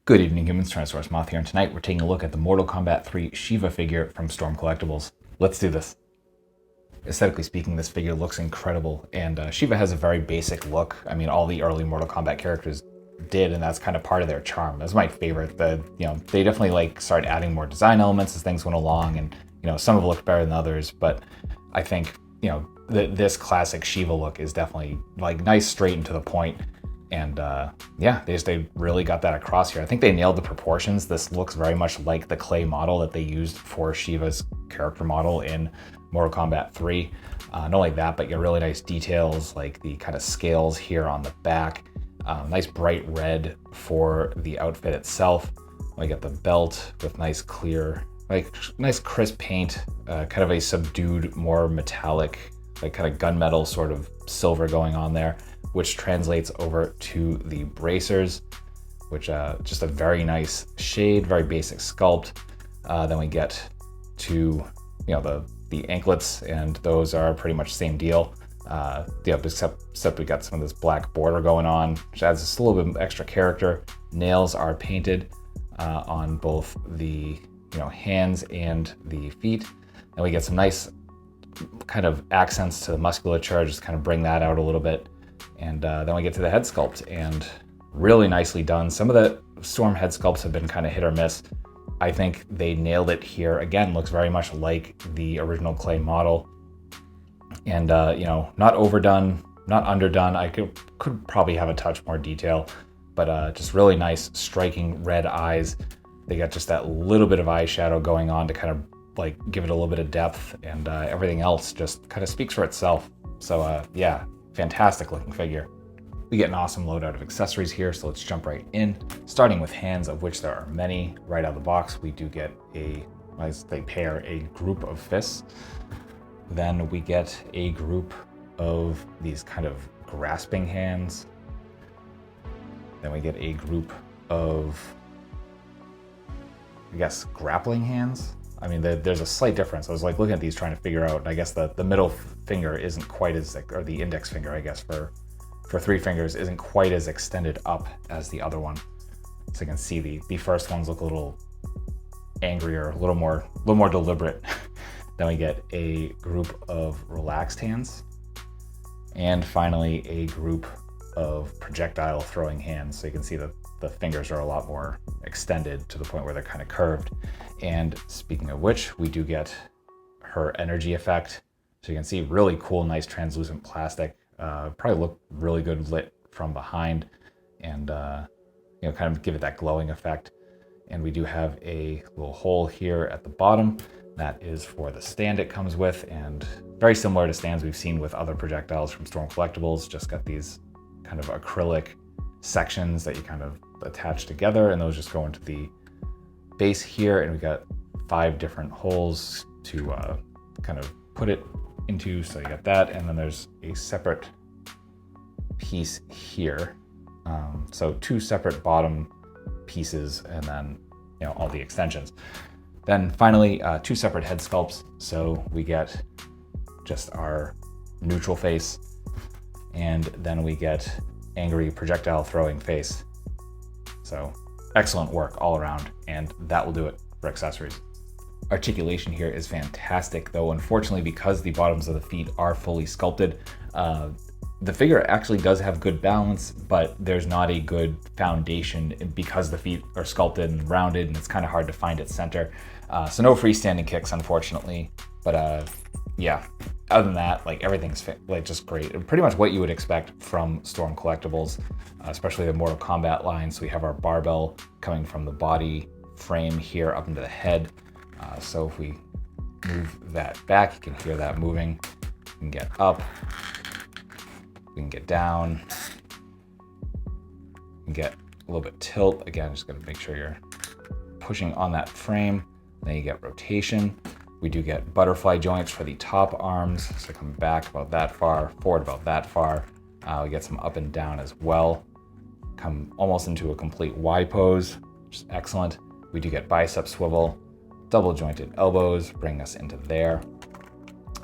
Good evening, humans. Tyrannosaurusmoth here, and tonight we're taking a look at the Mortal Kombat 3 Sheeva figure from Storm Collectibles. Let's do this. Aesthetically speaking, this figure looks incredible, and Sheeva has a very basic look. I mean, all the early Mortal Kombat characters did, and that's kind of part of their charm. That's my favorite. They definitely started adding more design elements as things went along, and some have looked better than others. But I think this classic Sheeva look is definitely nice, straight and to the point. And yeah, they really got that across here. I think they nailed the proportions. This looks very much like the clay model that they used for Sheeva's character model in Mortal Kombat 3. Not only that, but you get really nice details like the kind of scales here on the back. Nice bright red for the outfit itself. We got the belt with nice clear, nice crisp paint, kind of a subdued, more metallic, kind of gunmetal sort of silver going on there, which translates over to the bracers, which just a very nice shade, very basic sculpt. Then we get to the anklets, and those are pretty much the same deal. Except we got some of this black border going on, which adds just a little bit of extra character. Nails are painted on both the hands and the feet, and we get some nice kind of accents to the musculature, just kind of bring that out a little bit. And then we get to the head sculpt, and really nicely done. Some of the Storm head sculpts have been kind of hit or miss. I think they nailed it here. Again, looks very much like the original clay model. And not overdone, not underdone. I could probably have a touch more detail, but just really nice, striking red eyes. They got just that little bit of eyeshadow going on to kind of give it a little bit of depth, and everything else just kind of speaks for itself. So yeah, fantastic looking figure. We get an awesome loadout of accessories here, so let's jump right in. Starting with hands, of which there are many. Right out of the box, we do get a group of fists. Then we get a group of these kind of grasping hands. Then we get a group of, I guess, grappling hands. I mean, there's a slight difference. I was looking at these trying to figure out, I guess the middle finger isn't quite as, or the index finger, I guess, for three fingers isn't quite as extended up as the other one. So you can see the first ones look a little angrier, a little more deliberate. Then we get a group of relaxed hands. And finally, a group of projectile throwing hands. So you can see that the fingers are a lot more extended to the point where they're kind of curved. And speaking of which, we do get her energy effect. So you can see really cool, nice translucent plastic. Probably look really good lit from behind, and kind of give it that glowing effect. And we do have a little hole here at the bottom. That is for the stand it comes with, and very similar to stands we've seen with other projectiles from Storm Collectibles. Just got these kind of acrylic sections that you kind of attach together, and those just go into the base here. And we got 5 different holes to kind of put it into. So you got that, and then there's a separate piece here. So 2 separate bottom pieces, and then all the extensions. Then finally, 2 separate head sculpts. So we get just our neutral face, and then we get angry projectile throwing face. So excellent work all around, and that will do it for accessories. Articulation here is fantastic, though unfortunately, because the bottoms of the feet are fully sculpted, the figure actually does have good balance, but there's not a good foundation because the feet are sculpted and rounded, and it's kind of hard to find its center. So no freestanding kicks, unfortunately. But yeah, other than that, everything's just great. Pretty much what you would expect from Storm Collectibles, especially the Mortal Kombat line. So we have our barbell coming from the body frame here up into the head. So if we move that back, you can hear that moving. We can get up, we can get down, we can get a little bit tilt. Again, just gotta make sure you're pushing on that frame. Then you get rotation. We do get butterfly joints for the top arms. So come back about that far, forward about that far. We get some up and down as well. Come almost into a complete Y pose, which is excellent. We do get bicep swivel, double jointed elbows, bring us into there.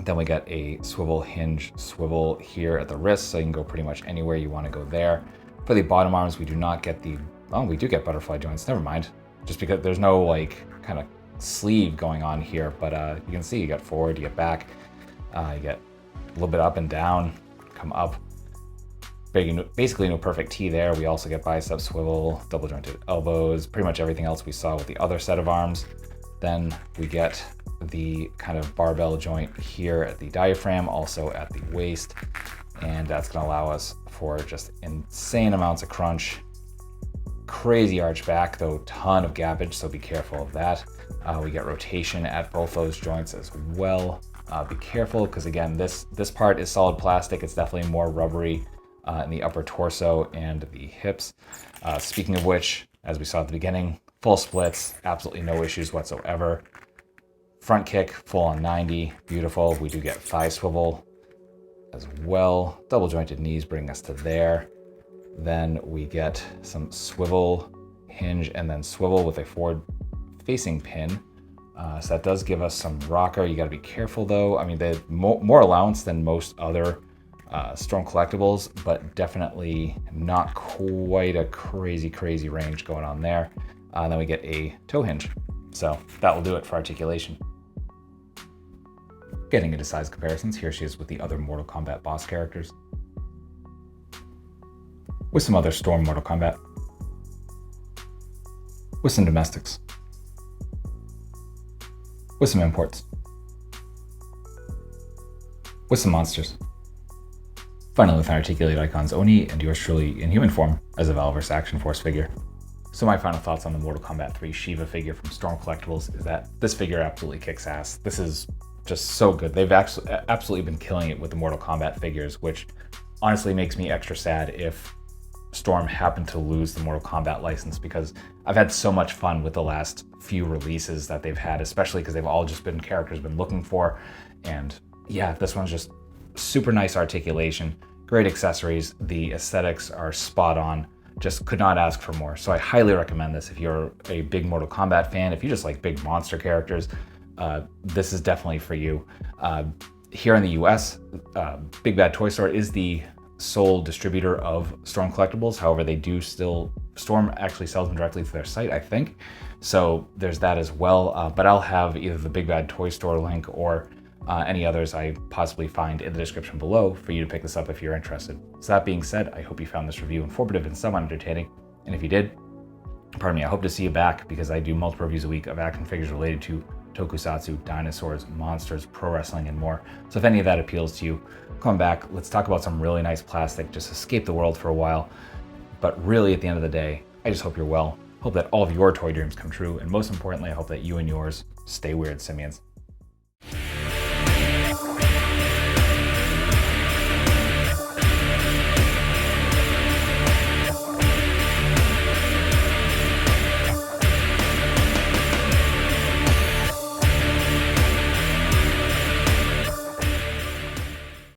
Then we get a swivel hinge swivel here at the wrist, so you can go pretty much anywhere you want to go there. For the bottom arms, we do not get the Oh, we do get butterfly joints. Never mind. Just because there's no like kind of sleeve going on here, but you can see you get forward, you get back, you get a little bit up and down, come up. Basically no perfect T there. We also get bicep swivel, double jointed elbows, pretty much everything else we saw with the other set of arms. Then we get the kind of barbell joint here at the diaphragm, also at the waist, and that's going to allow us for just insane amounts of crunch. Crazy arch back, though ton of gappage, so be careful of that. We get rotation at both those joints as well. Be careful, because again, this part is solid plastic. It's definitely more rubbery in the upper torso and the hips. Speaking of which, as we saw at the beginning, full splits, absolutely no issues whatsoever. Front kick, full on 90, beautiful. We do get thigh swivel as well. Double jointed knees bring us to there. Then we get some swivel, hinge, and then swivel with a forward facing pin. So that does give us some rocker. You got to be careful though. I mean, they have more allowance than most other Storm Collectibles, but definitely not quite a crazy range going on there. Then we get a toe hinge. So that will do it for articulation. Getting into size comparisons, here she is with the other Mortal Kombat boss characters. With some other Storm Mortal Kombat. With some domestics. With some imports. With some monsters. Finally with unarticulated icons, Oni and yours truly in human form as a Valverse Action Force figure. So my final thoughts on the Mortal Kombat 3 Sheeva figure from Storm Collectibles is that this figure absolutely kicks ass. This is just so good. They've absolutely been killing it with the Mortal Kombat figures, which honestly makes me extra sad if Storm happened to lose the Mortal Kombat license, because I've had so much fun with the last few releases that they've had, especially because they've all just been characters I've been looking for. And yeah, this one's just super nice articulation, great accessories. The aesthetics are spot on. Just could not ask for more. So I highly recommend this if you're a big Mortal Kombat fan. If you just like big monster characters, this is definitely for you. Here in the US, Big Bad Toy Store is the sole distributor of Storm Collectibles. However, they do still, Storm actually sells them directly through their site, I think. So there's that as well. But I'll have either the Big Bad Toy Store link or any others I possibly find in the description below for you to pick this up if you're interested. So that being said, I hope you found this review informative and somewhat entertaining. And if you did, pardon me, I hope to see you back, because I do multiple reviews a week of action figures related to tokusatsu, dinosaurs, monsters, pro wrestling, and more. So if any of that appeals to you, come back. Let's talk about some really nice plastic. Just escape the world for a while. But really, at the end of the day, I just hope you're well. Hope that all of your toy dreams come true. And most importantly, I hope that you and yours stay weird, simians.